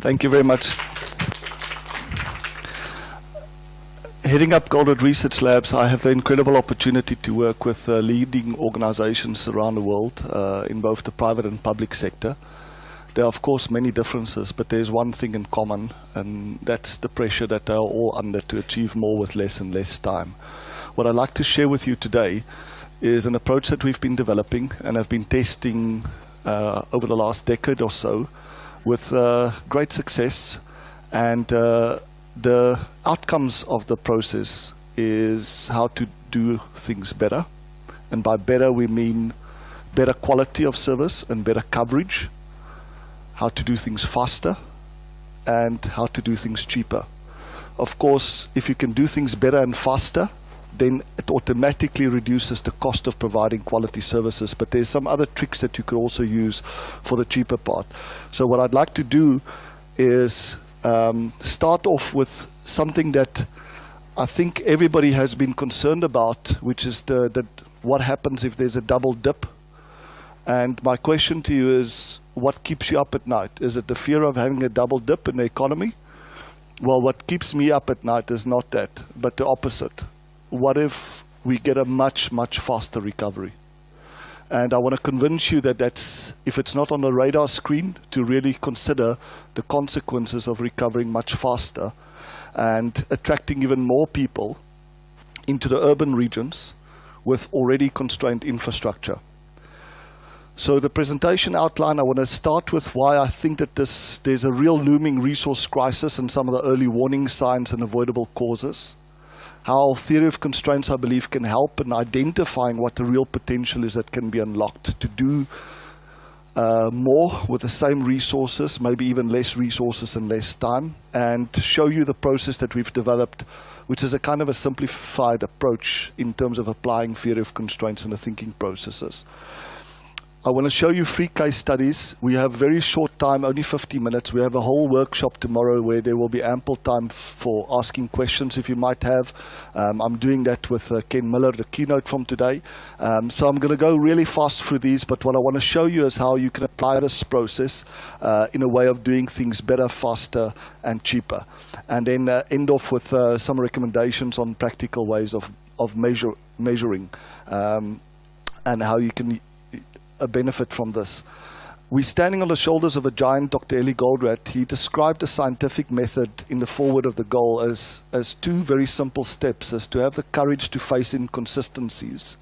Thank you very much. Heading up Barnard Research Labs, I have the incredible opportunity to work with leading organizations around the world in both the private and public sector. There are, of course, many differences, but there's one thing in common, and that's the pressure that they are all under to achieve more with less and less time. What I'd like to share with you today is an approach that we've been developing and have been testing over the last decade or so with great success, and the outcomes of the process is how to do things better. And by better, we mean better quality of service and better coverage, how to do things faster, and how to do things cheaper. Of course, if you can do things better and faster, then it automatically reduces the cost of providing quality services. But there's some other tricks that you could also use for the cheaper part. So what I'd like to do is start off with something that I think everybody has been concerned about, which is what happens if there's a double dip. And my question to you is, what keeps you up at night? Is it the fear of having a double dip in the economy? Well, what keeps me up at night is not that, but the opposite. What if we get a much, much faster recovery? And I want to convince you that if it's not on the radar screen, to really consider the consequences of recovering much faster and attracting even more people into the urban regions with already constrained infrastructure. So the presentation outline, I want to start with why I think that there's a real looming resource crisis and some of the early warning signs and avoidable causes. How theory of constraints, I believe, can help in identifying what the real potential is that can be unlocked to do more with the same resources, maybe even less resources and less time, and to show you the process that we've developed, which is a kind of a simplified approach in terms of applying theory of constraints in the thinking processes. I want to show you 3 case studies. We have very short time, only 50 minutes. We have a whole workshop tomorrow where there will be ample time for asking questions if you might have. I'm doing that with Ken Miller, the keynote from today. So I'm going to go really fast through these, but what I want to show you is how you can apply this process in a way of doing things better, faster, and cheaper. And then end off with some recommendations on practical ways of measuring and how you can benefit from this. We're standing on the shoulders of a giant, Dr. Eli Goldratt. He described the scientific method in the foreword of the goal as 2 very simple steps, as to have the courage to face inconsistencies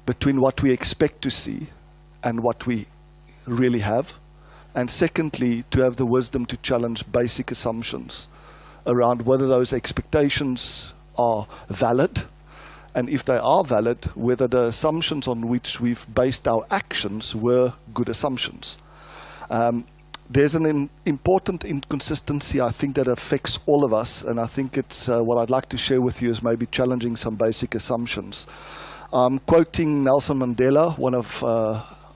between what we expect to see and what we really have. And secondly, to have the wisdom to challenge basic assumptions around whether those expectations are valid, and if they are valid, whether the assumptions on which we've based our actions were good assumptions. There's an important inconsistency, I think, that affects all of us, and I think it's what I'd like to share with you is maybe challenging some basic assumptions. I'm quoting Nelson Mandela, one of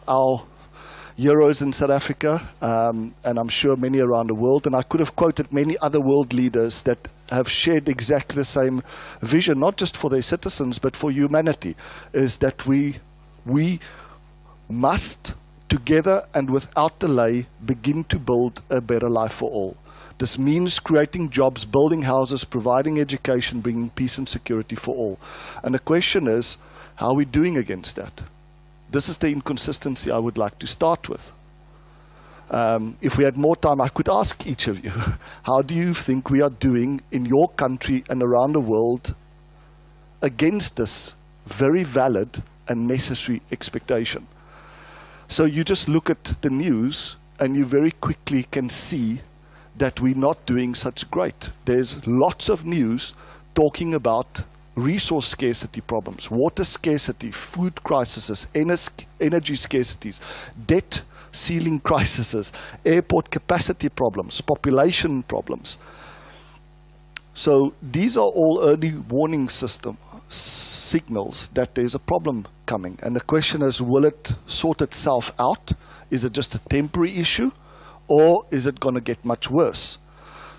our heroes in South Africa, and I'm sure many around the world, and I could have quoted many other world leaders that have shared exactly the same vision, not just for their citizens, but for humanity, is that we must, together and without delay, begin to build a better life for all. This means creating jobs, building houses, providing education, bringing peace and security for all. And the question is, how are we doing against that? This is the inconsistency I would like to start with. If we had more time, I could ask each of you, how do you think we are doing in your country and around the world against this very valid and necessary expectation? So you just look at the news and you very quickly can see that we're not doing such great. There's lots of news talking about resource scarcity problems, water scarcity, food crises, energy scarcities, debt ceiling crises, airport capacity problems, population problems. So these are all early warning signals that there's a problem coming. And the question is, will it sort itself out? Is it just a temporary issue? Or is it going to get much worse?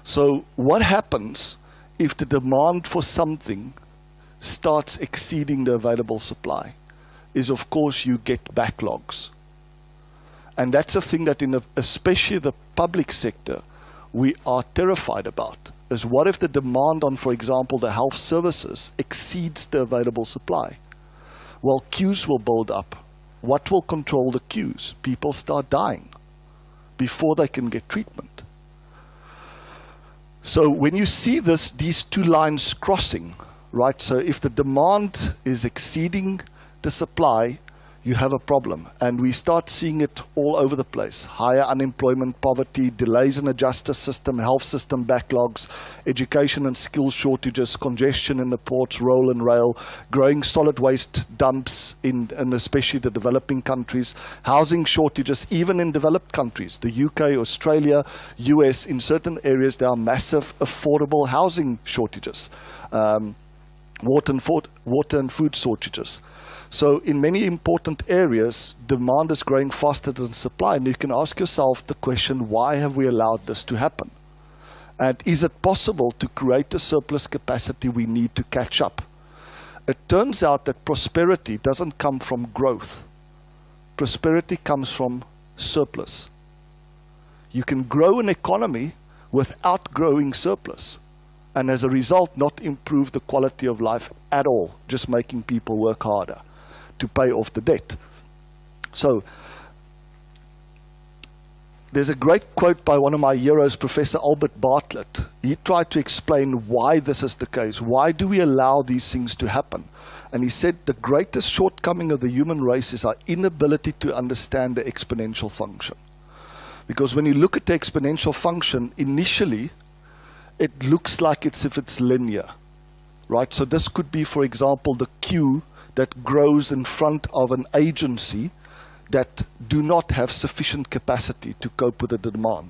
So what happens if the demand for something starts exceeding the available supply? Is, of course, you get backlogs. And that's a thing that especially the public sector we are terrified about is what if the demand on, for example, the health services exceeds the available supply? Well, queues will build up. What will control the queues? People start dying before they can get treatment. So when you see these two lines crossing, right, so if the demand is exceeding the supply, you have a problem. And we start seeing it all over the place. Higher unemployment, poverty, delays in the justice system, health system backlogs, education and skill shortages, congestion in the ports, roll and rail, growing solid waste dumps in especially the developing countries, housing shortages even in developed countries, the UK, Australia, US. In certain areas there are massive affordable housing shortages, water and food shortages. So in many important areas, demand is growing faster than supply. And you can ask yourself the question, why have we allowed this to happen? And is it possible to create the surplus capacity we need to catch up? It turns out that prosperity doesn't come from growth. Prosperity comes from surplus. You can grow an economy without growing surplus. And as a result, not improve the quality of life at all, just making people work harder to pay off the debt. So there's a great quote by one of my heroes, Professor Albert Bartlett. He tried to explain why this is the case. Why do we allow these things to happen? And he said the greatest shortcoming of the human race is our inability to understand the exponential function. Because when you look at the exponential function, initially it looks like it's linear, right? So this could be, for example, the queue that grows in front of an agency that do not have sufficient capacity to cope with the demand.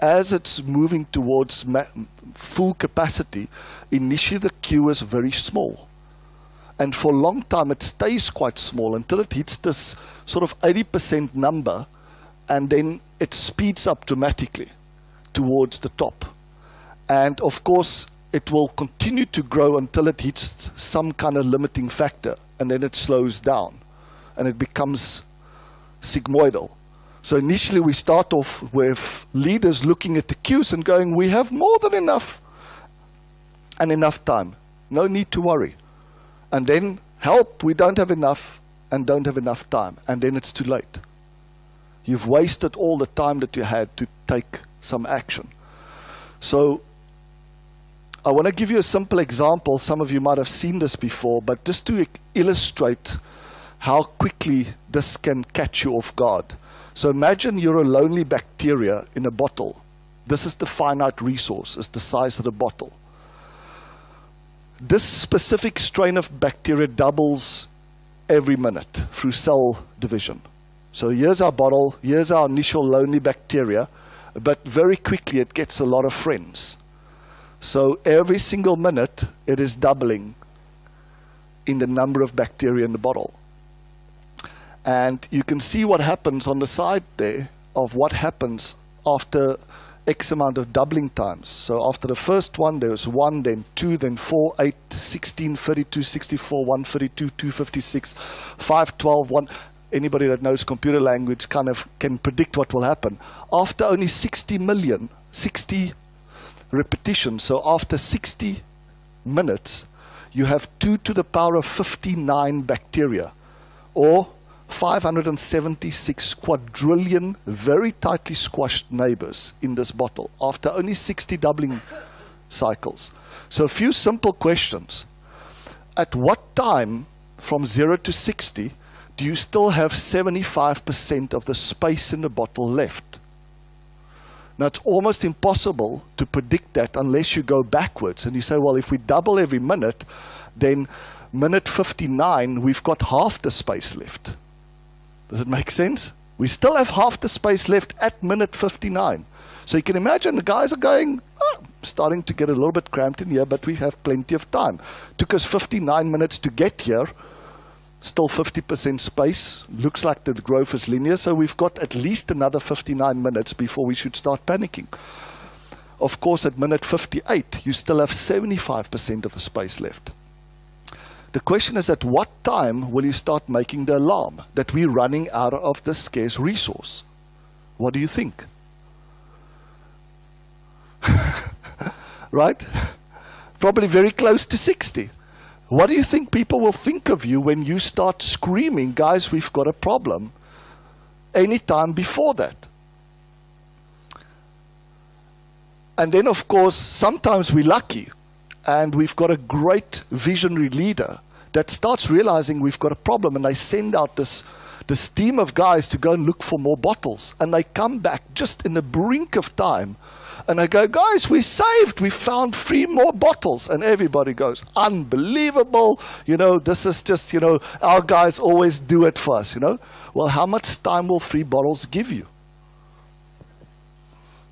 As it's moving towards full capacity, initially the queue is very small. And for a long time it stays quite small until it hits this sort of 80% number, and then it speeds up dramatically towards the top. And of course, it will continue to grow until it hits some kind of limiting factor, and then it slows down and it becomes sigmoidal. So initially we start off with leaders looking at the queues and going, we have more than enough and enough time. No need to worry. And then help, we don't have enough and don't have enough time. And then it's too late. You've wasted all the time that you had to take some action. So I want to give you a simple example. Some of you might have seen this before, but just to illustrate how quickly this can catch you off guard. So imagine you're a lonely bacteria in a bottle. This is the finite resource, it's the size of the bottle. This specific strain of bacteria doubles every minute through cell division. So here's our bottle, here's our initial lonely bacteria, but very quickly it gets a lot of friends. So every single minute it is doubling in the number of bacteria in the bottle. And you can see what happens on the side there of what happens after X amount of doubling times. So after the first one, there was 1, then 2, then 4, 8, 16, 32, 64, 132, 256, 5, 12, 1. Anybody that knows computer language kind of can predict what will happen. After only 60 repetitions, so after 60 minutes, you have 2 to the power of 59 bacteria, or 576 quadrillion very tightly squashed neighbors in this bottle after only 60 doubling cycles. So a few simple questions. At what time from 0 to 60 do you still have 75% of the space in the bottle left? Now it's almost impossible to predict that unless you go backwards and you say, well, if we double every minute, then minute 59 we've got half the space left. Does it make sense? We still have half the space left at minute 59. So you can imagine the guys are going, starting to get a little bit cramped in here, but we have plenty of time. Took us 59 minutes to get here. Still 50% space. Looks like the growth is linear, so we've got at least another 59 minutes before we should start panicking. Of course, at minute 58, you still have 75% of the space left. The question is, at what time will you start making the alarm that we're running out of this scarce resource? What do you think? right? Probably very close to 60. What do you think people will think of you when you start screaming, guys, we've got a problem, any time before that? And then, of course, sometimes we're lucky and we've got a great visionary leader that starts realizing we've got a problem, and they send out this team of guys to go and look for more bottles. And they come back just in the brink of time, and they go, guys, we saved, we found 3 more bottles. And everybody goes, unbelievable, you know, this is just, you know, our guys always do it for us, you know. Well, how much time will 3 bottles give you?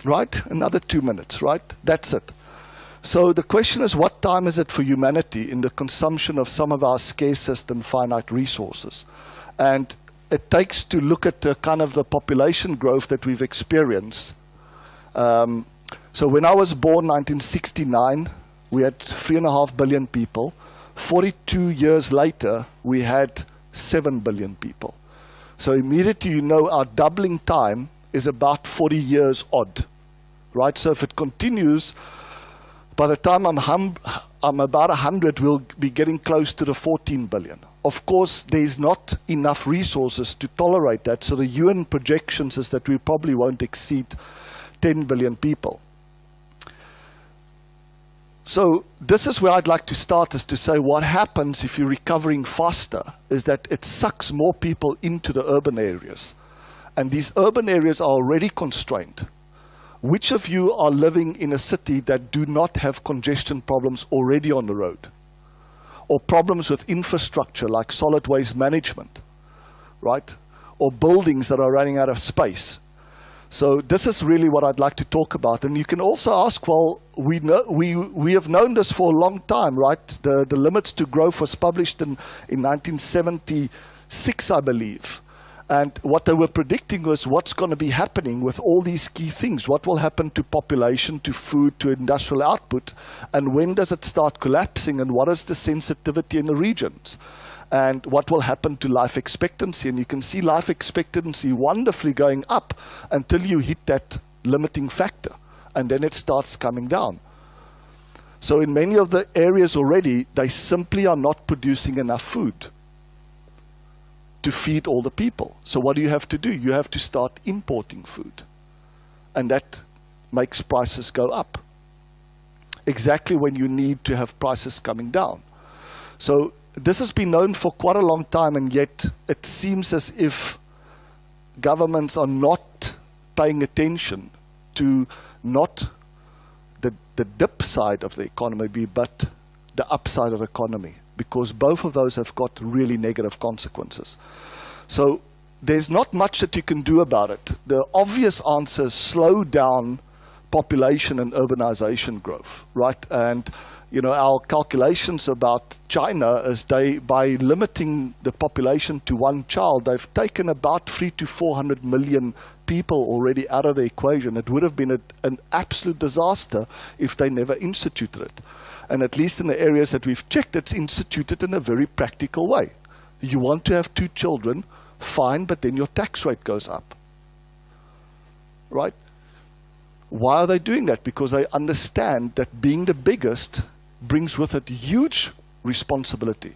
Right? Another 2 minutes, right? That's it. So the question is, what time is it for humanity in the consumption of some of our scarcest and finite resources? And it takes to look at the kind of the population growth that we've experienced. So when I was born, 1969, we had 3.5 billion people. 42 years later, we had 7 billion people. So immediately you know our doubling time is about 40 years odd, right? So if it continues, by the time I'm about 100, we'll be getting close to the 14 billion. Of course, there's not enough resources to tolerate that. So the UN projections is that we probably won't exceed 10 billion people. So this is where I'd like to start, is to say what happens if you're recovering faster is that it sucks more people into the urban areas. And these urban areas are already constrained. Which of you are living in a city that do not have congestion problems already on the road? Or problems with infrastructure like solid waste management, right? Or buildings that are running out of space. So this is really what I'd like to talk about. And you can also ask, well, we have known this for a long time, right? The Limits to Growth was published in 1976, I believe. And what they were predicting was what's going to be happening with all these key things. What will happen to population, to food, to industrial output, and when does it start collapsing, and what is the sensitivity in the regions? And what will happen to life expectancy? And you can see life expectancy wonderfully going up until you hit that limiting factor, and then it starts coming down. So in many of the areas already, they simply are not producing enough food to feed all the people. So what do you have to do? You have to start importing food. And that makes prices go up. Exactly when you need to have prices coming down. So this has been known for quite a long time, and yet it seems as if governments are not paying attention to not the dip side of the economy, but the upside of the economy, because both of those have got really negative consequences. So there's not much that you can do about it. The obvious answer is slow down population and urbanization growth, right? And you know, our calculations about China is by limiting the population to 1 child, they've taken about 300 to 400 million people already out of the equation. It would have been an absolute disaster if they never instituted it. And at least in the areas that we've checked, it's instituted in a very practical way. You want to have 2 children, fine, but then your tax rate goes up. Right? Why are they doing that? Because they understand that being the biggest brings with it huge responsibility.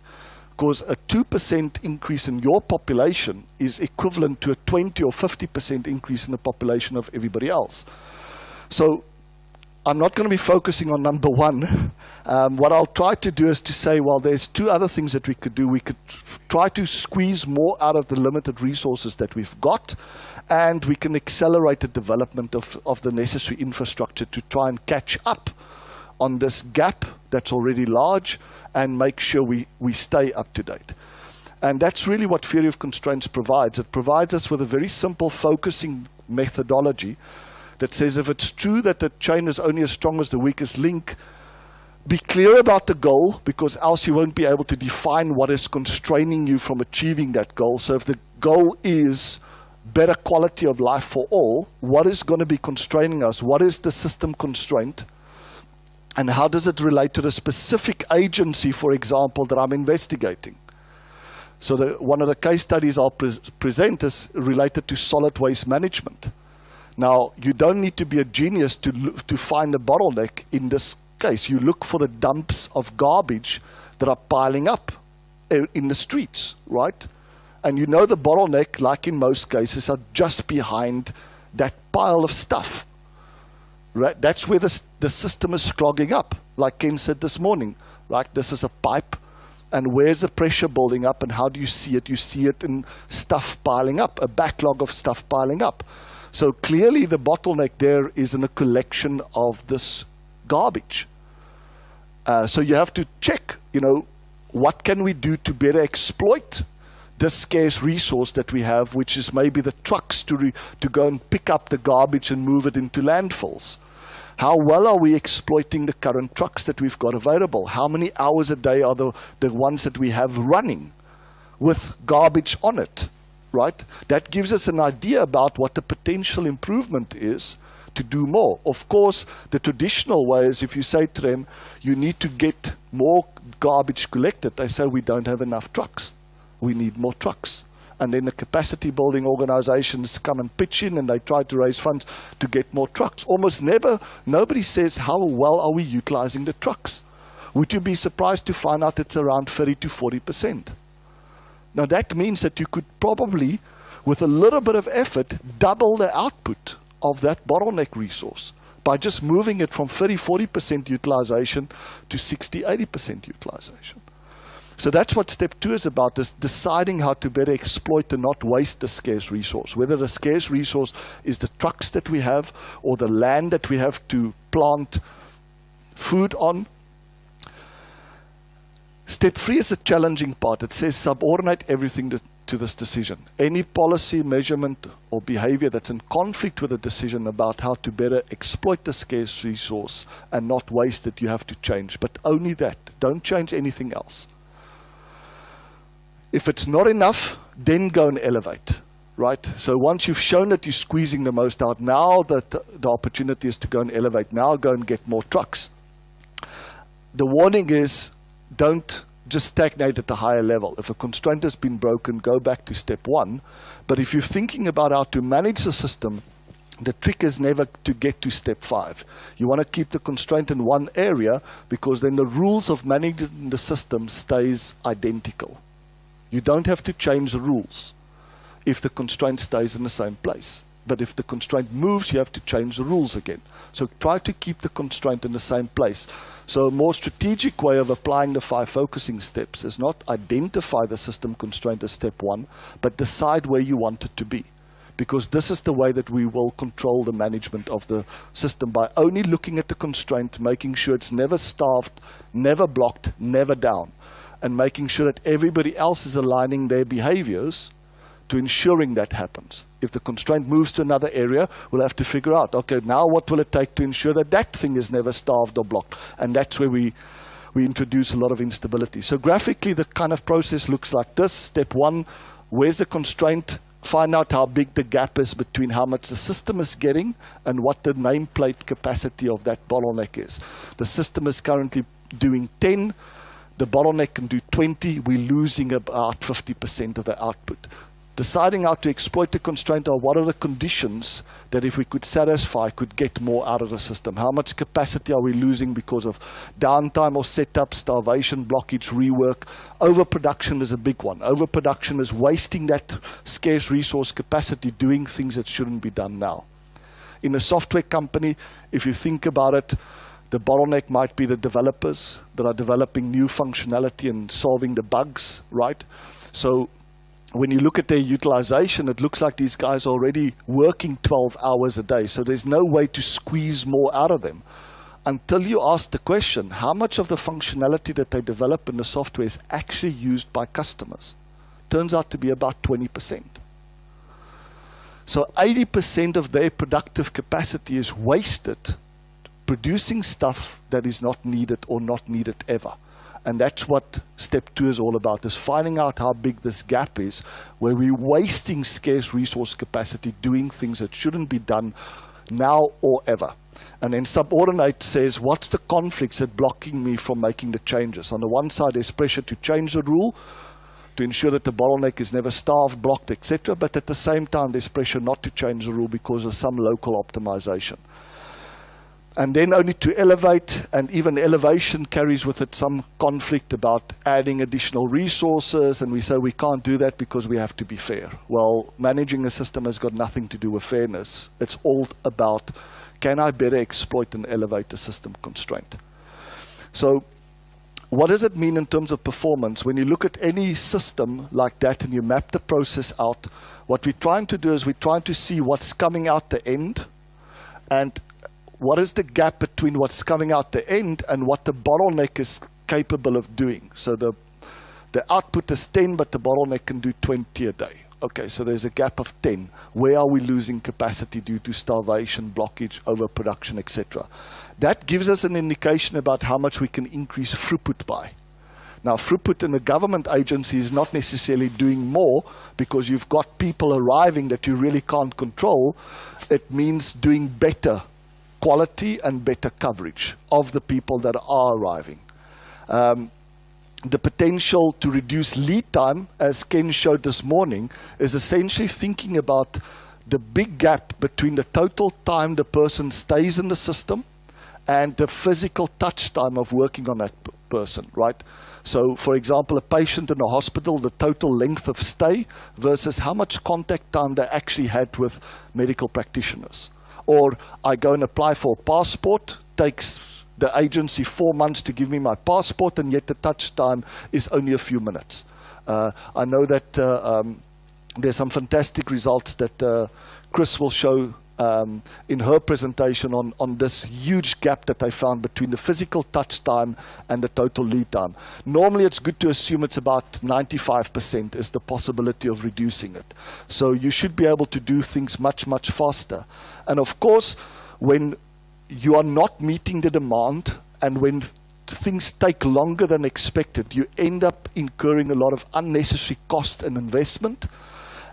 Because a 2% increase in your population is equivalent to a 20 or 50% increase in the population of everybody else. So I'm not going to be focusing on number 1. What I'll try to do is to say, well, there's 2 other things that we could do. We could try to squeeze more out of the limited resources that we've got, and we can accelerate the development of the necessary infrastructure to try and catch up on this gap that's already large and make sure we stay up to date. And that's really what theory of constraints provides. It provides us with a very simple focusing methodology that says if it's true that the chain is only as strong as the weakest link, be clear about the goal, because else you won't be able to define what is constraining you from achieving that goal. So if the goal is better quality of life for all, what is going to be constraining us? What is the system constraint? And how does it relate to the specific agency, for example, that I'm investigating? So one of the case studies I'll present is related to solid waste management. Now, you don't need to be a genius to find a bottleneck in this case. You look for the dumps of garbage that are piling up in the streets, right? And you know the bottleneck, like in most cases, are just behind that pile of stuff. Right? That's where the system is clogging up, like Ken said this morning. Right? This is a pipe, and where's the pressure building up, and how do you see it? You see it in stuff piling up, a backlog of stuff piling up. So clearly the bottleneck there is in a collection of this garbage. So you have to check, what can we do to better exploit this scarce resource that we have, which is maybe the trucks to go and pick up the garbage and move it into landfills. How well are we exploiting the current trucks that we've got available? How many hours a day are the ones that we have running with garbage on it? Right? That gives us an idea about what the potential improvement is to do more. Of course, the traditional way is if you say to them, you need to get more garbage collected, they say we don't have enough trucks. We need more trucks. And then the capacity building organizations come and pitch in and they try to raise funds to get more trucks. Almost never, nobody says how well are we utilizing the trucks. Would you be surprised to find out it's around 30 to 40%? Now that means that you could probably, with a little bit of effort, double the output of that bottleneck resource by just moving it from 30-40% utilization to 60-80% utilization. So that's what step 2 is about, is deciding how to better exploit and not waste the scarce resource. Whether the scarce resource is the trucks that we have or the land that we have to plant food on. Step 3 is the challenging part. It says subordinate everything to this decision. Any policy, measurement, or behavior that's in conflict with a decision about how to better exploit the scarce resource and not waste it, you have to change. But only that. Don't change anything else. If it's not enough, then go and elevate. Right? So once you've shown that you're squeezing the most out, now that the opportunity is to go and elevate. Now go and get more trucks. The warning is, don't just stagnate at a higher level. If a constraint has been broken, go back to step 1. But if you're thinking about how to manage the system, the trick is never to get to step 5. You want to keep the constraint in one area because then the rules of managing the system stays identical. You don't have to change the rules if the constraint stays in the same place. But if the constraint moves, you have to change the rules again. So try to keep the constraint in the same place. So a more strategic way of applying the 5 focusing steps is not identify the system constraint as step 1, but decide where you want it to be. Because this is the way that we will control the management of the system, by only looking at the constraint, making sure it's never starved, never blocked, never down, and making sure that everybody else is aligning their behaviors to ensuring that happens. If the constraint moves to another area, we'll have to figure out, okay, now what will it take to ensure that that thing is never starved or blocked? And that's where we introduce a lot of instability. So graphically, the kind of process looks like this. Step 1, where's the constraint? Find out how big the gap is between how much the system is getting and what the nameplate capacity of that bottleneck is. The system is currently doing 10. The bottleneck can do 20. We're losing about 50% of the output. Deciding how to exploit the constraint, or what are the conditions that if we could satisfy, could get more out of the system. How much capacity are we losing because of downtime or setup, starvation, blockage, rework? Overproduction is a big one. Overproduction is wasting that scarce resource capacity doing things that shouldn't be done now. In a software company, if you think about it, the bottleneck might be the developers that are developing new functionality and solving the bugs, right? So when you look at their utilization, it looks like these guys are already working 12 hours a day. So there's no way to squeeze more out of them until you ask the question, how much of the functionality that they develop in the software is actually used by customers? Turns out to be about 20%. So 80% of their productive capacity is wasted producing stuff that is not needed or not needed ever. And that's what step 2 is all about, is finding out how big this gap is, where we're wasting scarce resource capacity doing things that shouldn't be done now or ever. And then subordinate says, what's the conflicts that blocking me from making the changes? On the one side, there's pressure to change the rule, to ensure that the bottleneck is never starved, blocked, etc. But at the same time, there's pressure not to change the rule because of some local optimization. And then only to elevate, and even elevation carries with it some conflict about adding additional resources, and we say we can't do that because we have to be fair. Well, managing a system has got nothing to do with fairness. It's all about, can I better exploit and elevate the system constraint? So what does it mean in terms of performance? When you look at any system like that and you map the process out, what we're trying to do is we're trying to see what's coming out the end, and what is the gap between what's coming out the end and what the bottleneck is capable of doing. So the output is 10, but the bottleneck can do 20 a day. Okay, so there's a gap of 10. Where are we losing capacity due to starvation, blockage, overproduction, etc.? That gives us an indication about how much we can increase throughput by. Now, throughput in a government agency is not necessarily doing more because you've got people arriving that you really can't control. It means doing better quality and better coverage of the people that are arriving. The potential to reduce lead time, as Ken showed this morning, is essentially thinking about the big gap between the total time the person stays in the system and the physical touch time of working on that person, right? So, for example, a patient in a hospital, the total length of stay versus how much contact time they actually had with medical practitioners. Or I go and apply for a passport, takes the agency 4 months to give me my passport, and yet the touch time is only a few minutes. I know that there's some fantastic results that Chris will show in her presentation on this huge gap that they found between the physical touch time and the total lead time. Normally it's good to assume it's about 95% is the possibility of reducing it. So you should be able to do things much, much faster. And of course, when you are not meeting the demand and when things take longer than expected, you end up incurring a lot of unnecessary cost and investment.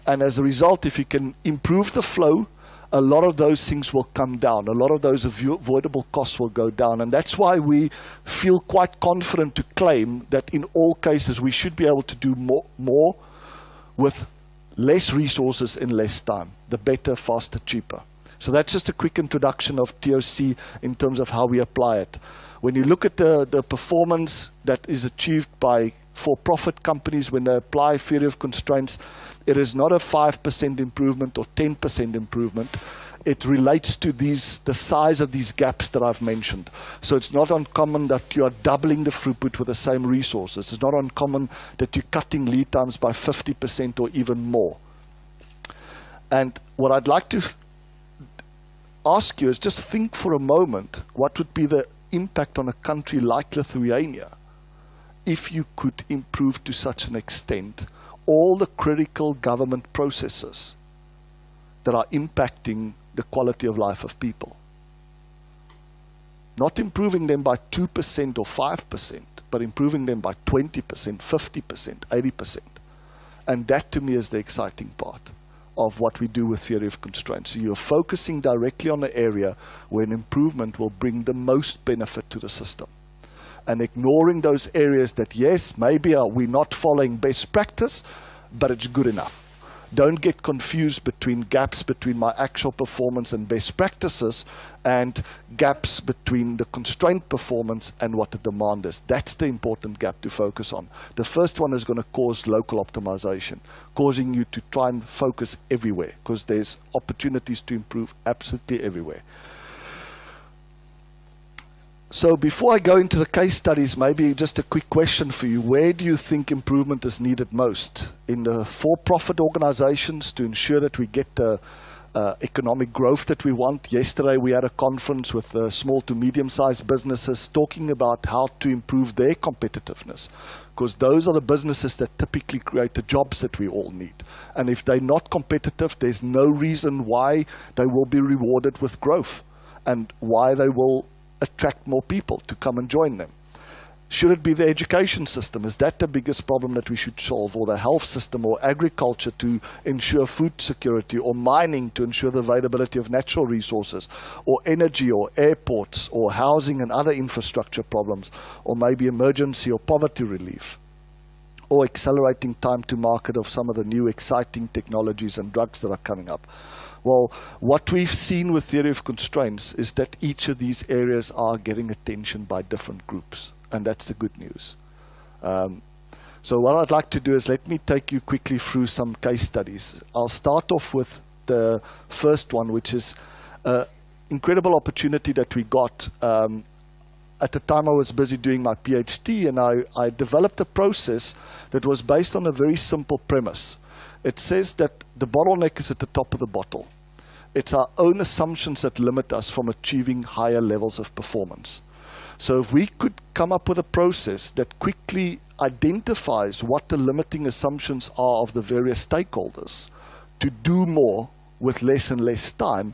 And as a result, if you can improve the flow, a lot of those things will come down. A lot of those avoidable costs will go down. And that's why we feel quite confident to claim that in all cases we should be able to do more with less resources in less time. The better, faster, cheaper. So that's just a quick introduction of TOC in terms of how we apply it. When you look at the performance that is achieved by for-profit companies when they apply theory of constraints, it is not a 5% improvement or 10% improvement. It relates to the size of these gaps that I've mentioned. So it's not uncommon that you are doubling the throughput with the same resources. It's not uncommon that you're cutting lead times by 50% or even more. And what I'd like to ask you is just think for a moment, what would be the impact on a country like Lithuania if you could improve to such an extent all the critical government processes that are impacting the quality of life of people. Not improving them by 2% or 5%, but improving them by 20%, 50%, 80%. And that to me is the exciting part of what we do with theory of constraints. So you're focusing directly on the area where an improvement will bring the most benefit to the system. And ignoring those areas that, yes, maybe we're not following best practice, but it's good enough. Don't get confused between gaps between my actual performance and best practices and gaps between the constraint performance and what the demand is. That's the important gap to focus on. The first one is going to cause local optimization, causing you to try and focus everywhere because there's opportunities to improve absolutely everywhere. So before I go into the case studies, maybe just a quick question for you. Where do you think improvement is needed most? In the for-profit organizations to ensure that we get the economic growth that we want? Yesterday we had a conference with small to medium-sized businesses talking about how to improve their competitiveness, because those are the businesses that typically create the jobs that we all need. And if they're not competitive, there's no reason why they will be rewarded with growth and why they will attract more people to come and join them. Should it be the education system? Is that the biggest problem that we should solve? Or the health system, or agriculture to ensure food security, or mining to ensure the availability of natural resources, or energy, or airports, or housing and other infrastructure problems, or maybe emergency or poverty relief? or accelerating time to market of some of the new exciting technologies and drugs that are coming up. Well, what we've seen with theory of constraints is that each of these areas are getting attention by different groups, and that's the good news. So what I'd like to do is let me take you quickly through some case studies. I'll start off with the first one, which is an incredible opportunity that we got. At the time I was busy doing my PhD, and I developed a process that was based on a very simple premise. It says that the bottleneck is at the top of the bottle. It's our own assumptions that limit us from achieving higher levels of performance. So if we could come up with a process that quickly identifies what the limiting assumptions are of the various stakeholders to do more with less and less time,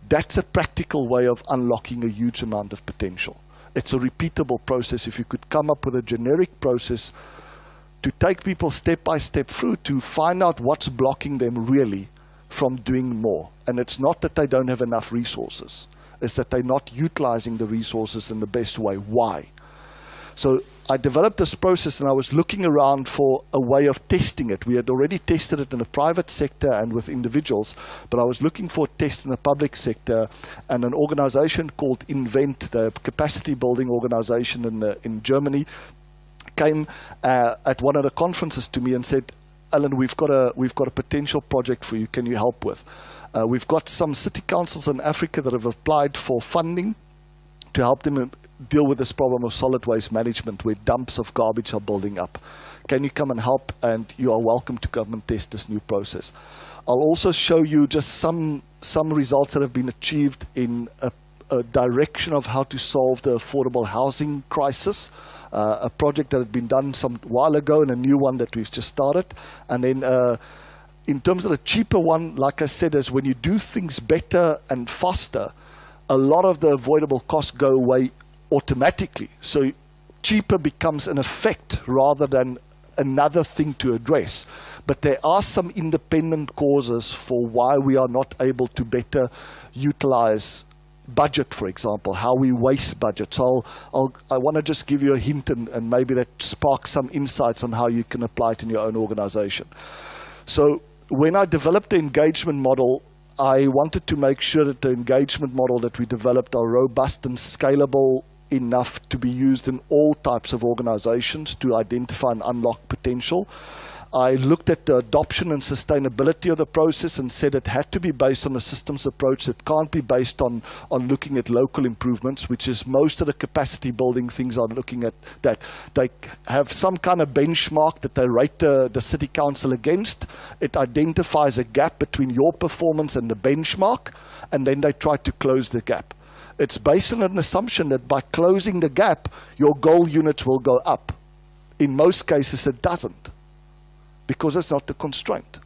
that's a practical way of unlocking a huge amount of potential. It's a repeatable process. If you could come up with a generic process to take people step by step through to find out what's blocking them really from doing more. And it's not that they don't have enough resources. It's that they're not utilizing the resources in the best way. Why? So I developed this process, and I was looking around for a way of testing it. We had already tested it in the private sector and with individuals, but I was looking for a test in the public sector, and an organization called Invent, the capacity building organization in Germany, came at one of the conferences to me and said, Alan, we've got a potential project for you. Can you help with? We've got some city councils in Africa that have applied for funding to help them deal with this problem of solid waste management where dumps of garbage are building up. Can you come and help? And you are welcome to come and test this new process. I'll also show you just some results that have been achieved in a direction of how to solve the affordable housing crisis, a project that had been done some while ago and a new one that we've just started. And then in terms of the cheaper one, like I said, is when you do things better and faster, a lot of the avoidable costs go away automatically. So cheaper becomes an effect rather than another thing to address. But there are some independent causes for why we are not able to better utilize budget, for example, how we waste budget. So I want to just give you a hint, and maybe that sparks some insights on how you can apply it in your own organization. So when I developed the engagement model, I wanted to make sure that the engagement model that we developed are robust and scalable enough to be used in all types of organizations to identify and unlock potential. I looked at the adoption and sustainability of the process and said it had to be based on a systems approach. It can't be based on looking at local improvements, which is most of the capacity building things are looking at that. They have some kind of benchmark that they rate the city council against. It identifies a gap between your performance and the benchmark, and then they try to close the gap. It's based on an assumption that by closing the gap, your goal units will go up. In most cases, it doesn't, because it's not the constraint,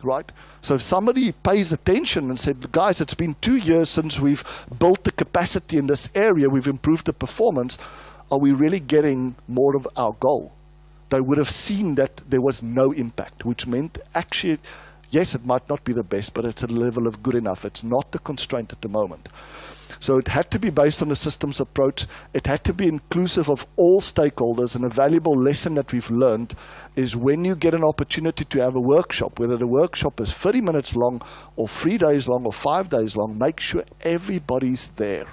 right? So if somebody pays attention and said, guys, it's been 2 years since we've built the capacity in this area, we've improved the performance, are we really getting more of our goal? They would have seen that there was no impact, which meant actually, yes, it might not be the best, but it's a level of good enough. It's not the constraint at the moment. So it had to be based on a systems approach. It had to be inclusive of all stakeholders. And a valuable lesson that we've learned is when you get an opportunity to have a workshop, whether the workshop is 30 minutes long or 3 days long or 5 days long, make sure everybody's there.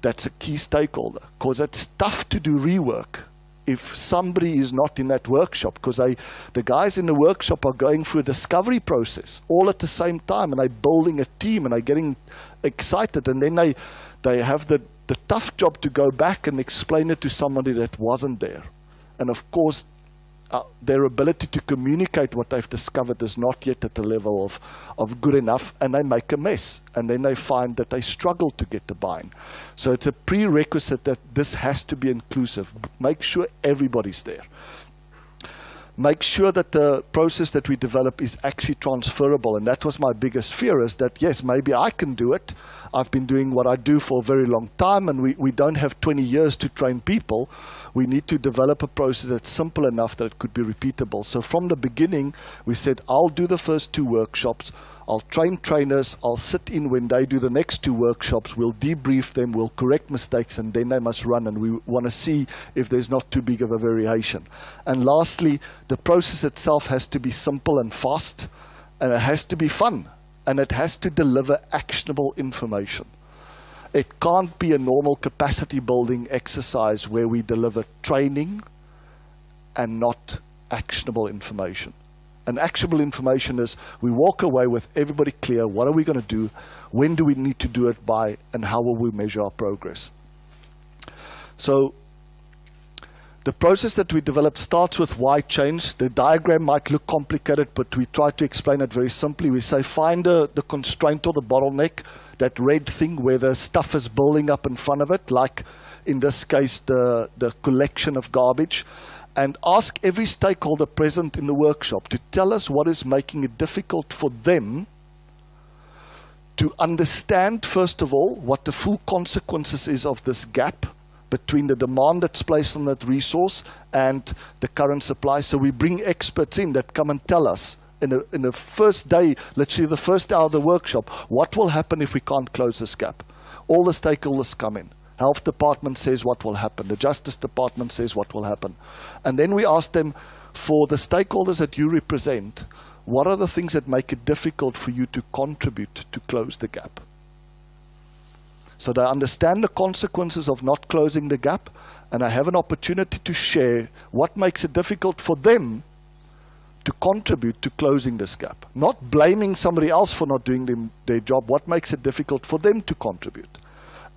That's a key stakeholder, because it's tough to do rework if somebody is not in that workshop, because the guys in the workshop are going through a discovery process all at the same time, and they're building a team and they're getting excited, and then they have the tough job to go back and explain it to somebody that wasn't there. And of course, their ability to communicate what they've discovered is not yet at the level of good enough, and they make a mess, and then they find that they struggle to get the buy-in. So it's a prerequisite that this has to be inclusive. Make sure everybody's there. Make sure that the process that we develop is actually transferable, and that was my biggest fear, is that yes, maybe I can do it. I've been doing what I do for a very long time, and we don't have 20 years to train people. We need to develop a process that's simple enough that it could be repeatable. So from the beginning, we said, I'll do the first 2 workshops. I'll train trainers, I'll sit in when they do the next 2 workshops, we'll debrief them, we'll correct mistakes, and then they must run, and we want to see if there's not too big of a variation. And lastly, the process itself has to be simple and fast, and it has to be fun, and it has to deliver actionable information. It can't be a normal capacity building exercise where we deliver training and not actionable information. And actionable information is we walk away with everybody clear, what are we going to do, when do we need to do it by, and how will we measure our progress. So the process that we develop starts with why change. The diagram might look complicated, but we try to explain it very simply. We say find the constraint or the bottleneck, that red thing where the stuff is building up in front of it, like in this case the collection of garbage. And ask every stakeholder present in the workshop to tell us what is making it difficult for them to understand, first of all, what the full consequences is of this gap between the demand that's placed on that resource and the current supply. So we bring experts in that come and tell us in the first day, literally the first hour of the workshop, what will happen if we can't close this gap. All the stakeholders come in. Health department says what will happen. The Justice Department says what will happen. And then we ask them, for the stakeholders that you represent, what are the things that make it difficult for you to contribute to close the gap? So they understand the consequences of not closing the gap, and I have an opportunity to share what makes it difficult for them to contribute to closing this gap. Not blaming somebody else for not doing their job, what makes it difficult for them to contribute.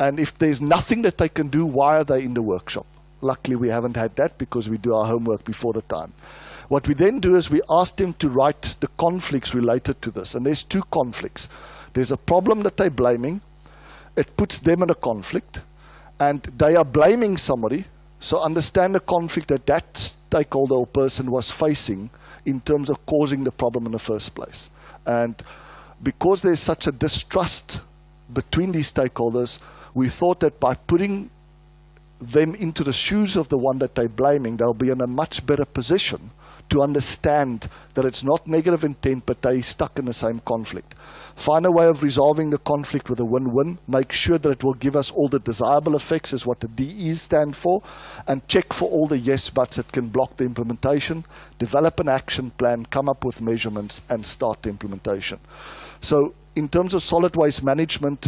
And if there's nothing that they can do, why are they in the workshop? Luckily, we haven't had that because we do our homework before the time. What we then do is we ask them to write the conflicts related to this. And there's 2 conflicts. There's a problem that they're blaming. It puts them in a conflict. And they are blaming somebody. So understand the conflict that that stakeholder or person was facing in terms of causing the problem in the first place. And because there's such a distrust between these stakeholders, we thought that by putting them into the shoes of the one that they're blaming, they'll be in a much better position to understand that it's not negative intent, but they're stuck in the same conflict. Find a way of resolving the conflict with a win-win. Make sure that it will give us all the desirable effects, is what the DEs stand for, and check for all the yes buts that can block the implementation. Develop an action plan, come up with measurements, and start the implementation. So in terms of solid waste management,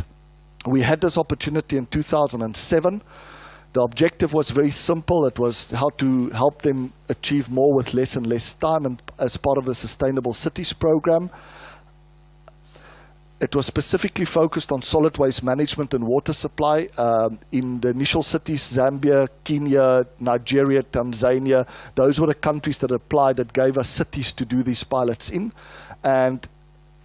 we had this opportunity in 2007. The objective was very simple. It was how to help them achieve more with less and less time, and as part of the Sustainable Cities program. It was specifically focused on solid waste management and water supply in the initial cities, Zambia, Kenya, Nigeria, Tanzania. Those were the countries that applied, that gave us cities to do these pilots in. And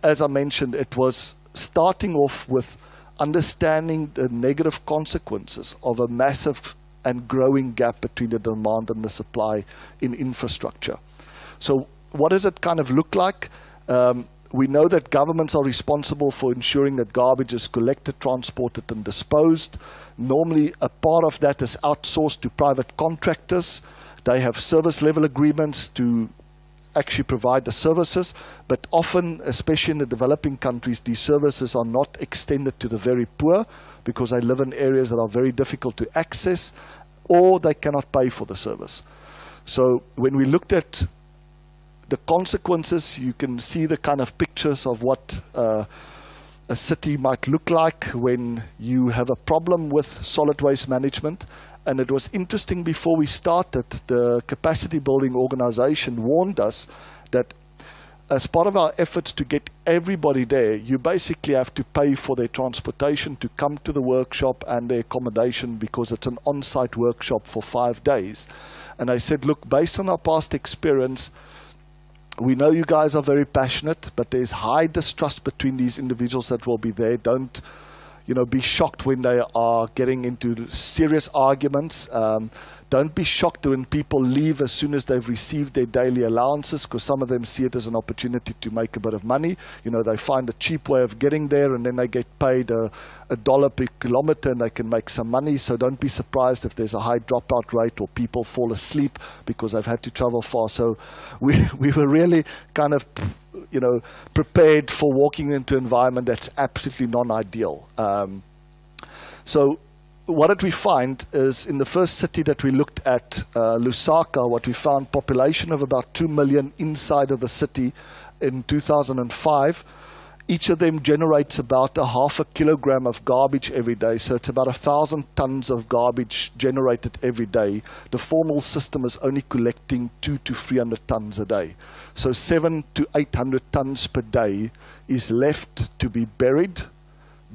as I mentioned, it was starting off with understanding the negative consequences of a massive and growing gap between the demand and the supply in infrastructure. So what does it kind of look like? We know that governments are responsible for ensuring that garbage is collected, transported, and disposed. Normally, a part of that is outsourced to private contractors. They have service level agreements to actually provide the services, but often, especially in the developing countries, these services are not extended to the very poor because they live in areas that are very difficult to access, or they cannot pay for the service. So when we looked at the consequences, you can see the kind of pictures of what a city might look like when you have a problem with solid waste management. And it was interesting, before we started, the capacity building organization warned us that as part of our efforts to get everybody there, you basically have to pay for their transportation to come to the workshop and their accommodation, because it's an on-site workshop for 5 days. And I said, look, based on our past experience, we know you guys are very passionate, but there's high distrust between these individuals that will be there. Don't be shocked when they are getting into serious arguments. Don't be shocked when people leave as soon as they've received their daily allowances, because some of them see it as an opportunity to make a bit of money. You know, they find a cheap way of getting there, and then they get paid a $1 per kilometer and they can make some money. So don't be surprised if there's a high dropout rate or people fall asleep because they've had to travel far. So we were really kind of, you know, prepared for walking into an environment that's absolutely non-ideal. So what did we find is in the first city that we looked at, Lusaka, what we found, population of about 2 million inside of the city in 2005. Each of them generates about 0.5 kilogram of garbage every day. So it's about 1,000 tons of garbage generated every day. The formal system is only collecting 200 to 300 tons a day. So 700 to 800 tons per day is left to be buried,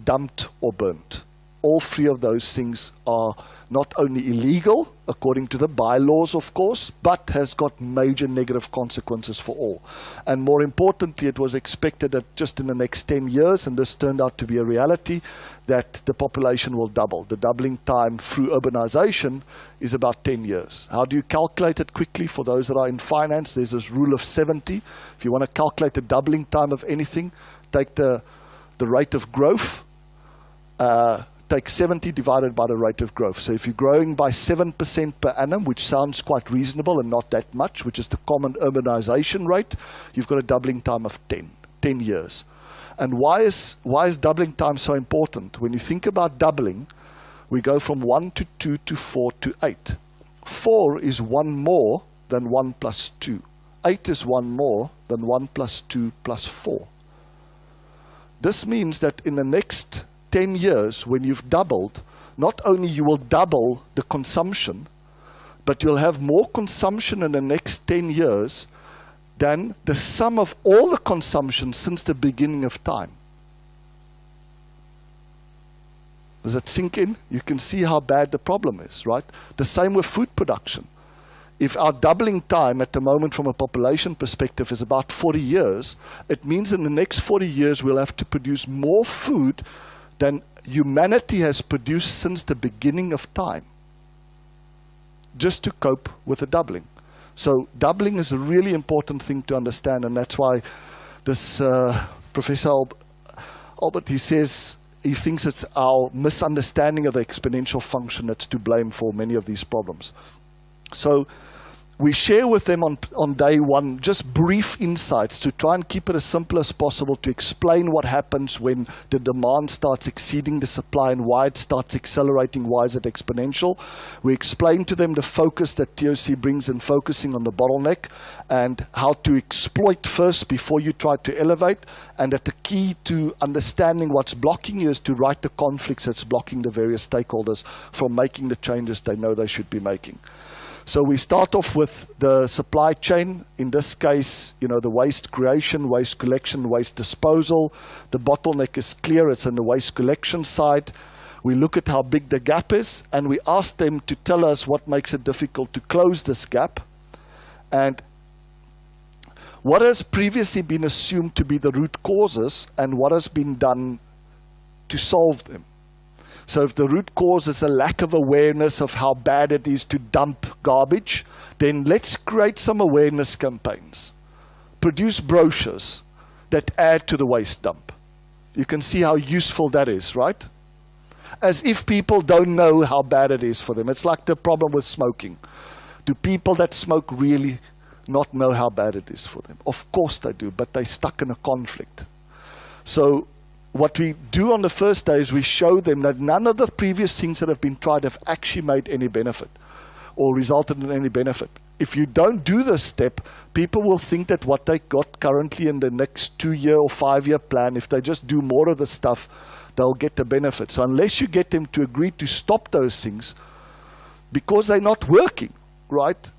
dumped, or burnt. All three of those things are not only illegal, according to the bylaws, of course, but has got major negative consequences for all. And more importantly, it was expected that just in the next 10 years, and this turned out to be a reality, that the population will double. The doubling time through urbanization is about 10 years. How do you calculate it quickly? For those that are in finance, there's this rule of 70. If you want to calculate the doubling time of anything, take the rate of growth, take 70 divided by the rate of growth. So if you're growing by 7% per annum, which sounds quite reasonable and not that much, which is the common urbanization rate, you've got a doubling time of 10 years. And why is doubling time so important? When you think about doubling, we go from 1 to 2 to 4 to 8. 4 is 1 more than 1 plus 2. 8 is 1 more than 1 plus 2 plus 4. This means that in the next 10 years, when you've doubled, not only you will double the consumption, but you'll have more consumption in the next 10 years than the sum of all the consumption since the beginning of time. Does that sink in? You can see how bad the problem is, right? The same with food production. If our doubling time at the moment from a population perspective is about 40 years, it means in the next 40 years we'll have to produce more food than humanity has produced since the beginning of time, just to cope with the doubling. So doubling is a really important thing to understand, and that's why this Professor Albert, he says he thinks it's our misunderstanding of the exponential function that's to blame for many of these problems. So we share with them on day one just brief insights to try and keep it as simple as possible to explain what happens when the demand starts exceeding the supply and why it starts accelerating, why is it exponential. We explain to them the focus that TOC brings in focusing on the bottleneck and how to exploit first before you try to elevate, and that the key to understanding what's blocking you is to write the conflicts that's blocking the various stakeholders from making the changes they know they should be making. So we start off with the supply chain. In this case, you know, the waste creation, waste collection, waste disposal. The bottleneck is clear. It's on the waste collection side. We look at how big the gap is, and we ask them to tell us what makes it difficult to close this gap. And what has previously been assumed to be the root causes and what has been done to solve them. So if the root cause is a lack of awareness of how bad it is to dump garbage, then let's create some awareness campaigns. Produce brochures that add to the waste dump. You can see how useful that is, right? As if people don't know how bad it is for them. It's like the problem with smoking. Do people that smoke really not know how bad it is for them? Of course they do, but they're stuck in a conflict. So what we do on the first day is we show them that none of the previous things that have been tried have actually made any benefit or resulted in any benefit. If you don't do this step, people will think that what they got currently in the next 2-year or 5-year plan, if they just do more of the stuff, they'll get the benefit. So unless you get them to agree to stop those things, because they're not working, right,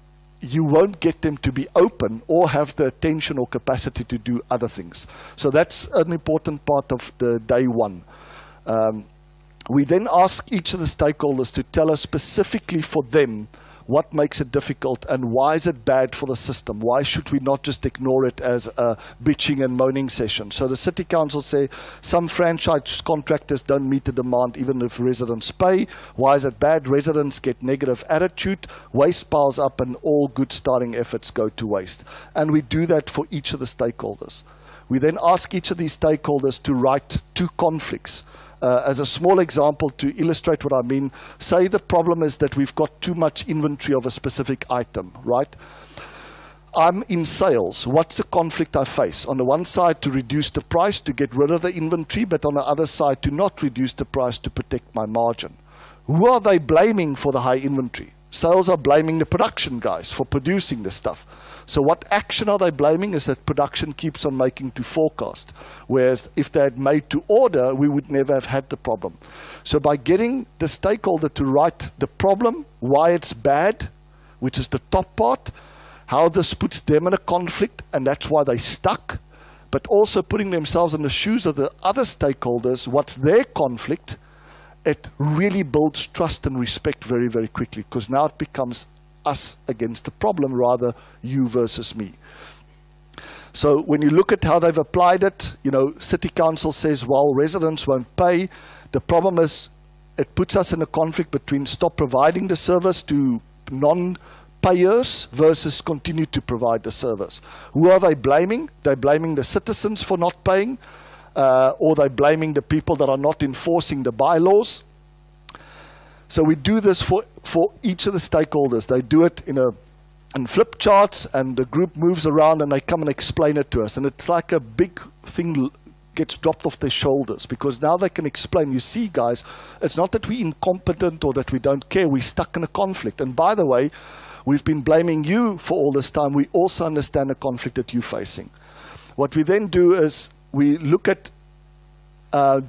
you won't get them to be open or have the attention or capacity to do other things. So that's an important part of the day one. We then ask each of the stakeholders to tell us specifically for them what makes it difficult, and why is it bad for the system? Why should we not just ignore it as a bitching and moaning session? So the City Council say some franchise contractors don't meet the demand even if residents pay. Why is it bad? Residents get negative attitude, waste piles up, and all good starting efforts go to waste. And we do that for each of the stakeholders. We then ask each of these stakeholders to write 2 conflicts. As a small example to illustrate what I mean, say the problem is that we've got too much inventory of a specific item, right? I'm in sales. What's the conflict I face? On the one side, to reduce the price to get rid of the inventory, but on the other side, to not reduce the price to protect my margin. Who are they blaming for the high inventory? Sales are blaming the production guys for producing the stuff. So what action are they blaming is that production keeps on making to forecast. Whereas if they had made to order, we would never have had the problem. So by getting the stakeholder to write the problem, why it's bad, which is the top part, how this puts them in a conflict, and that's why they're stuck, but also putting themselves in the shoes of the other stakeholders, what's their conflict, it really builds trust and respect very, very quickly, because now it becomes us against the problem, rather you versus me. So when you look at how they've applied it, you know, City Council says, well, residents won't pay. The problem is it puts us in a conflict between stop providing the service to non-payers versus continue to provide the service. Who are they blaming? They're blaming the citizens for not paying, or they're blaming the people that are not enforcing the bylaws. So we do this for each of the stakeholders. They do it in flip charts, and the group moves around and they come and explain it to us. And it's like a big thing gets dropped off their shoulders, because now they can explain, you see guys, it's not that we're incompetent or that we don't care, we're stuck in a conflict. And by the way, we've been blaming you for all this time. We also understand the conflict that you're facing. What we then do is we look at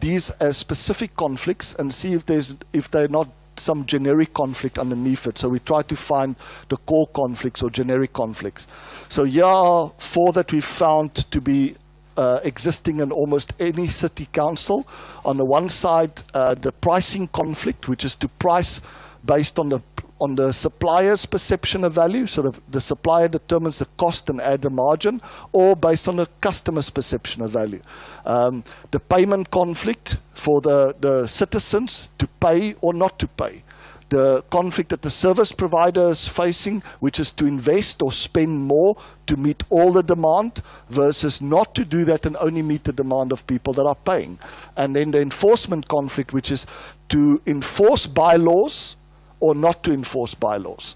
these as specific conflicts and see if they're not some generic conflict underneath it. So we try to find the core conflicts or generic conflicts. So here are 4 that we found to be existing in almost any city council. On the one side, the pricing conflict, which is to price based on the supplier's perception of value. So the supplier determines the cost and add a margin, or based on the customer's perception of value. The payment conflict for the citizens to pay or not to pay. The conflict that the service provider is facing, which is to invest or spend more to meet all the demand versus not to do that and only meet the demand of people that are paying. And then the enforcement conflict, which is to enforce bylaws or not to enforce bylaws.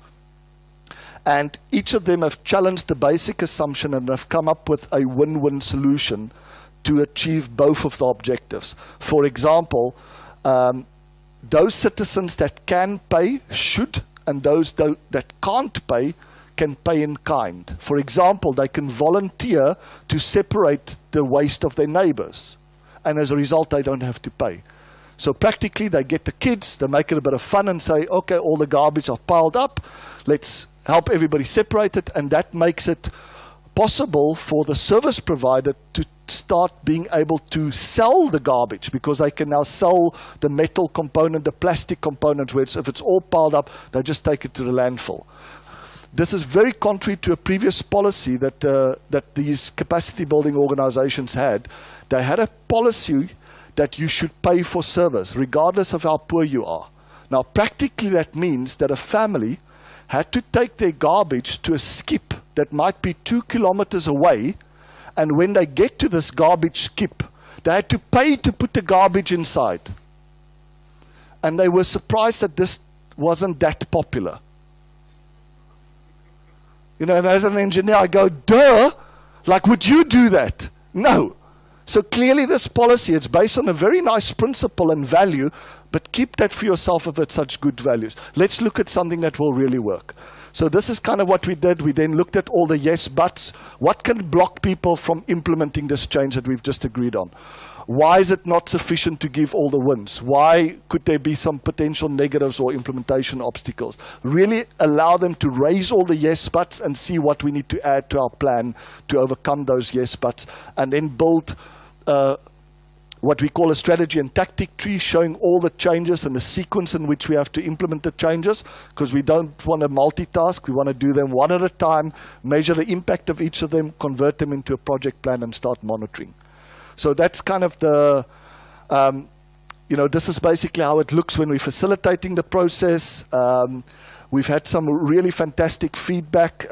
And each of them have challenged the basic assumption and have come up with a win-win solution to achieve both of the objectives. For example, those citizens that can pay should, and those that can't pay can pay in kind. For example, they can volunteer to separate the waste of their neighbors, and as a result they don't have to pay. So practically they get the kids, they make it a bit of fun and say, okay, all the garbage are piled up, let's help everybody separate it, and that makes it possible for the service provider to start being able to sell the garbage, because they can now sell the metal component, the plastic component, where if it's all piled up, they just take it to the landfill. This is very contrary to a previous policy that these capacity building organizations had. They had a policy that you should pay for service, regardless of how poor you are. Now, practically that means that a family had to take their garbage to a skip that might be 2 kilometers away, and when they get to this garbage skip, they had to pay to put the garbage inside. And they were surprised that this wasn't that popular. You know, and as an engineer, I go, duh, like, would you do that? No. So clearly this policy, it's based on a very nice principle and value, but keep that for yourself if it's such good values. Let's look at something that will really work. So this is kind of what we did. We then looked at all the yes buts. What can block people from implementing this change that we've just agreed on? Why is it not sufficient to give all the wins? Why could there be some potential negatives or implementation obstacles? Really allow them to raise all the yes buts and see what we need to add to our plan to overcome those yes buts, and then build what we call a strategy and tactic tree, showing all the changes and the sequence in which we have to implement the changes, because we don't want to multitask. We want to do them one at a time, measure the impact of each of them, convert them into a project plan, and start monitoring. So that's kind of the, this is basically how it looks when we're facilitating the process. We've had some really fantastic feedback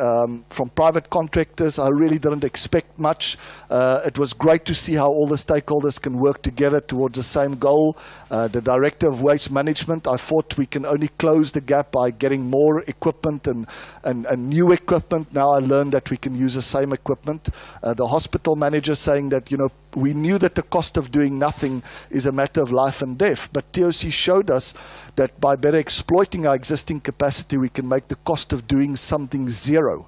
from private contractors. I really didn't expect much. It was great to see how all the stakeholders can work together towards the same goal. The Director of Waste Management, I thought we can only close the gap by getting more equipment and new equipment. Now I learned that we can use the same equipment. The hospital manager saying that, we knew that the cost of doing nothing is a matter of life and death, but TOC showed us that by better exploiting our existing capacity, we can make the cost of doing something zero.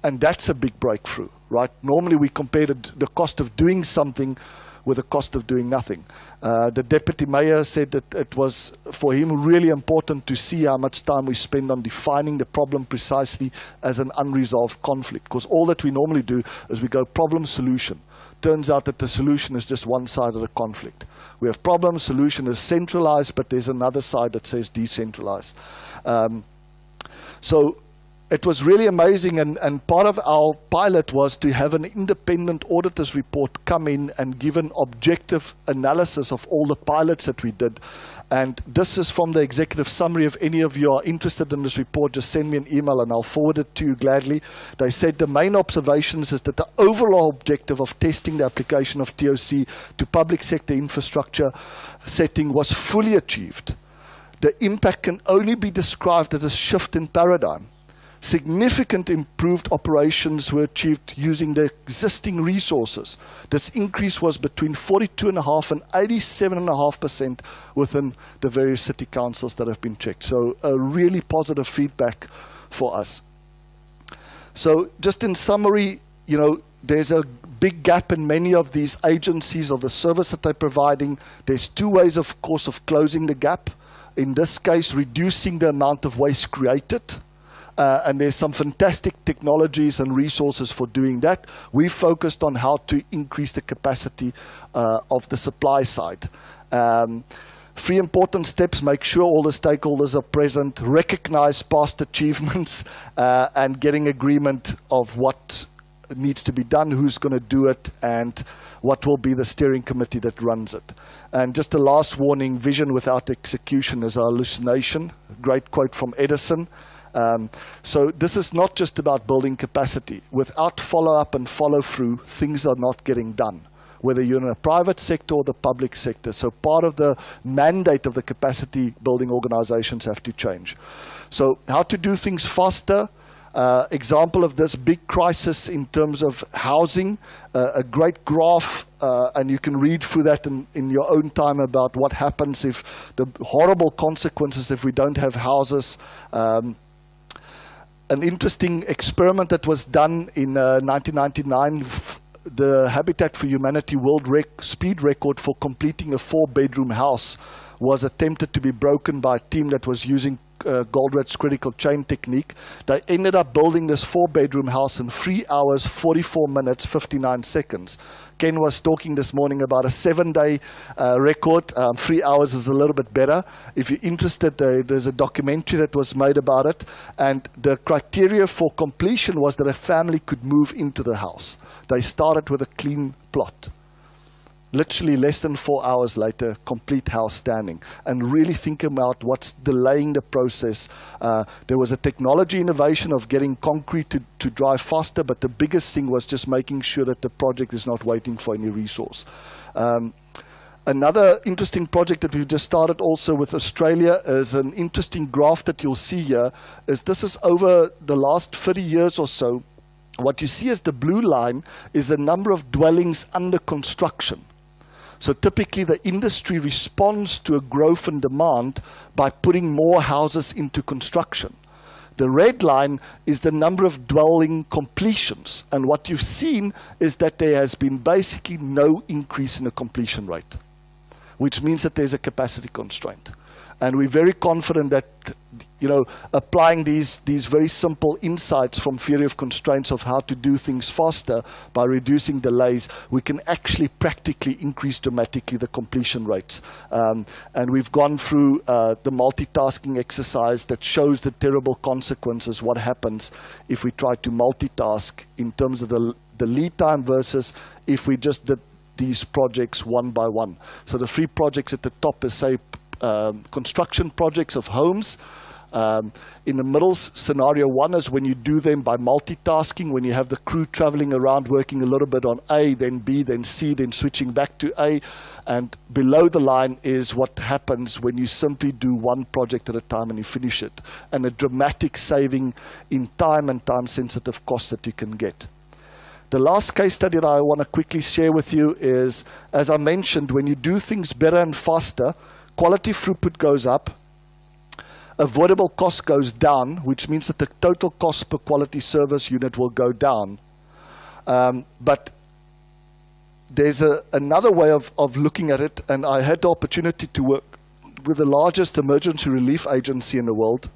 And that's a big breakthrough, right? Normally we compared the cost of doing something with the cost of doing nothing. The Deputy Mayor said that it was for him really important to see how much time we spend on defining the problem precisely as an unresolved conflict, because all that we normally do is we go problem solution. Turns out that the solution is just one side of the conflict. We have problem, solution is centralized, but there's another side that says decentralized. So it was really amazing, and part of our pilot was to have an independent auditor's report come in and give an objective analysis of all the pilots that we did. And this is from the executive summary. If any of you are interested in this report, just send me an email and I'll forward it to you gladly. They said the main observations is that the overall objective of testing the application of TOC to public sector infrastructure setting was fully achieved. The impact can only be described as a shift in paradigm. Significant improved operations were achieved using the existing resources. This increase was between 42.5% and 87.5% within the various city councils that have been checked. So a really positive feedback for us. So just in summary, there's a big gap in many of these agencies of the service that they're providing. There's two ways, of course, of closing the gap. In this case, reducing the amount of waste created. And there's some fantastic technologies and resources for doing that. We focused on how to increase the capacity of the supply side. 3 important steps: make sure all the stakeholders are present, recognize past achievements, and getting agreement of what needs to be done, who's going to do it, and what will be the steering committee that runs it. And just a last warning, vision without execution is a hallucination. Great quote from Edison. So this is not just about building capacity. Without follow-up and follow-through, things are not getting done, whether you're in a private sector or the public sector. So part of the mandate of the capacity building organizations have to change. So how to do things faster. Example of this big crisis in terms of housing, a great graph, and you can read through that in your own time about what happens if the horrible consequences if we don't have houses. An interesting experiment that was done in 1999, the Habitat for Humanity World Speed Record for completing a 4-bedroom house was attempted to be broken by a team that was using Goldratt's critical chain technique. They ended up building this 4-bedroom house in 3 hours, 44 minutes, 59 seconds. Ken was talking this morning about a 7-day record. 3 hours is a little bit better. If you're interested, there's a documentary that was made about it. And the criteria for completion was that a family could move into the house. They started with a clean plot. Literally less than 4 hours later, complete house standing. And really think about what's delaying the process. There was a technology innovation of getting concrete to dry faster, but the biggest thing was just making sure that the project is not waiting for any resource. Another interesting project that we've just started also with Australia is an interesting graph that you'll see here. This is over the last 30 years or so. What you see as the blue line is the number of dwellings under construction. So typically the industry responds to a growth in demand by putting more houses into construction. The red line is the number of dwelling completions. And what you've seen is that there has been basically no increase in the completion rate, which means that there's a capacity constraint. And we're very confident that, applying these very simple insights from theory of constraints of how to do things faster by reducing delays, we can actually practically increase dramatically the completion rates. And we've gone through the multitasking exercise that shows the terrible consequences, what happens if we try to multitask in terms of the lead time versus if we just did these projects one by one. So the 3 projects at the top is, say, construction projects of homes. In the middle, scenario 1 is when you do them by multitasking, when you have the crew traveling around working a little bit on A, then B, then C, then switching back to A. And below the line is what happens when you simply do one project at a time and you finish it, and a dramatic saving in time and time-sensitive costs that you can get. The last case study that I want to quickly share with you is, as I mentioned, when you do things better and faster, quality throughput goes up, avoidable cost goes down, which means that the total cost per quality service unit will go down. But there's another way of looking at it, and I had the opportunity to work with the largest emergency relief agency in the world.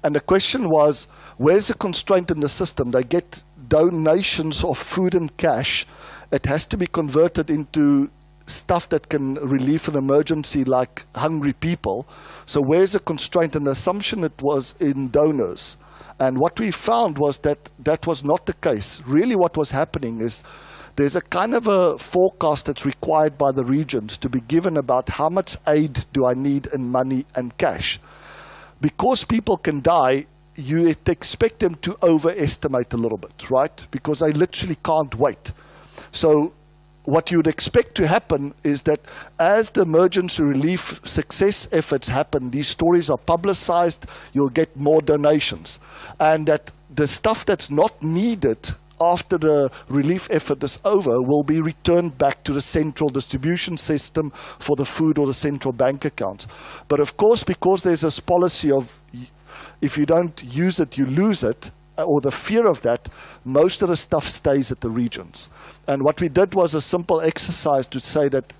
And the question was, where's the constraint in the system? They get donations of food and cash. It has to be converted into stuff that can relieve an emergency like hungry people. So where's the constraint? And the assumption it was in donors. And what we found was that that was not the case. Really what was happening is there's a kind of a forecast that's required by the regions to be given about how much aid do I need in money and cash. Because people can die, you expect them to overestimate a little bit, right? Because they literally can't wait. So what you would expect to happen is that as the emergency relief success efforts happen, these stories are publicized, you'll get more donations. And that the stuff that's not needed after the relief effort is over will be returned back to the central distribution system for the food or the central bank accounts. But of course, because there's this policy of if you don't use it, you lose it, or the fear of that, most of the stuff stays at the regions. And what we did was a simple exercise to say that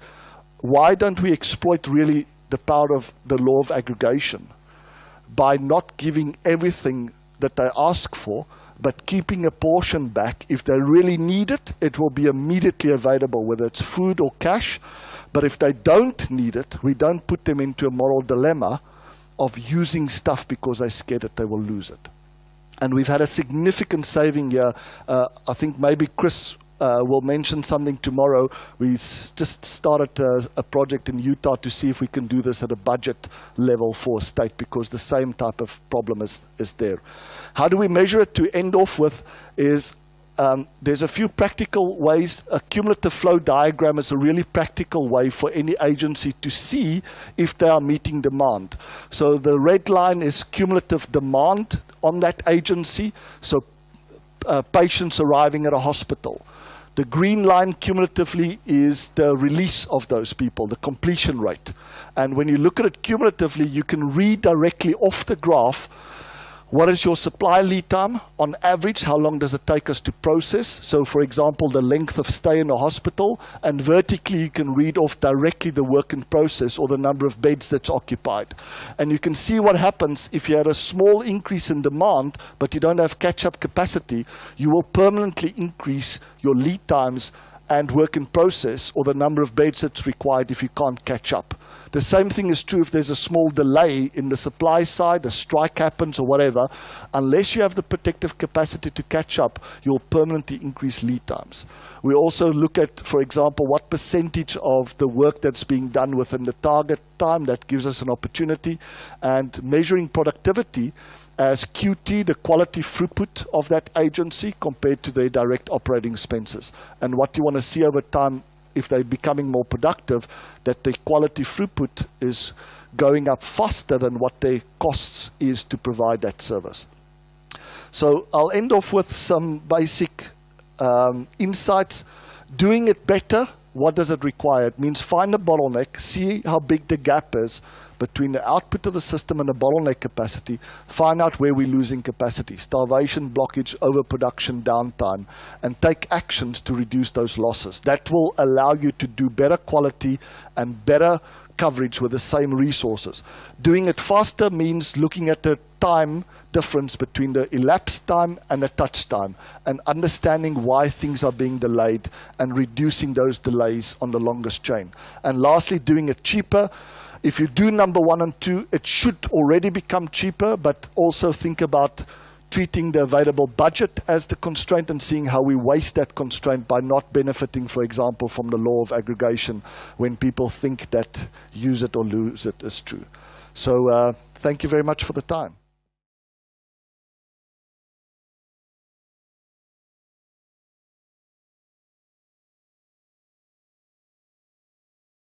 why don't we exploit really the power of the law of aggregation by not giving everything that they ask for, but keeping a portion back. If they really need it, it will be immediately available, whether it's food or cash. But if they don't need it, we don't put them into a moral dilemma of using stuff because they're scared that they will lose it. And we've had a significant saving here. I think maybe Chris will mention something tomorrow. We just started a project in Utah to see if we can do this at a budget level for a state, because the same type of problem is there. How do we measure it? To end off with is there's a few practical ways. A cumulative flow diagram is a really practical way for any agency to see if they are meeting demand. So the red line is cumulative demand on that agency, so patients arriving at a hospital. The green line cumulatively is the release of those people, the completion rate. And when you look at it cumulatively, you can read directly off the graph what is your supply lead time on average, how long does it take us to process. So for example, the length of stay in a hospital, and vertically you can read off directly the work in process or the number of beds that's occupied. And you can see what happens if you had a small increase in demand, but you don't have catch-up capacity, you will permanently increase your lead times and work in process, or the number of beds that's required if you can't catch up. The same thing is true if there's a small delay in the supply side, a strike happens or whatever. Unless you have the protective capacity to catch up, you'll permanently increase lead times. We also look at, for example, what percentage of the work that's being done within the target time. That gives us an opportunity. And measuring productivity as QT, the quality throughput of that agency compared to their direct operating expenses. And what you want to see over time, if they're becoming more productive, that the quality throughput is going up faster than what their costs is to provide that service. So I'll end off with some basic insights. Doing it better, what does it require? It means find a bottleneck, see how big the gap is between the output of the system and the bottleneck capacity, find out where we're losing capacity, starvation, blockage, overproduction, downtime, and take actions to reduce those losses. That will allow you to do better quality and better coverage with the same resources. Doing it faster means looking at the time difference between the elapsed time and the touch time, and understanding why things are being delayed and reducing those delays on the longest chain. And lastly, doing it cheaper. If you do number 1 and 2, it should already become cheaper, but also think about treating the available budget as the constraint and seeing how we waste that constraint by not benefiting, for example, from the law of aggregation when people think that use it or lose it is true. So thank you very much for the time.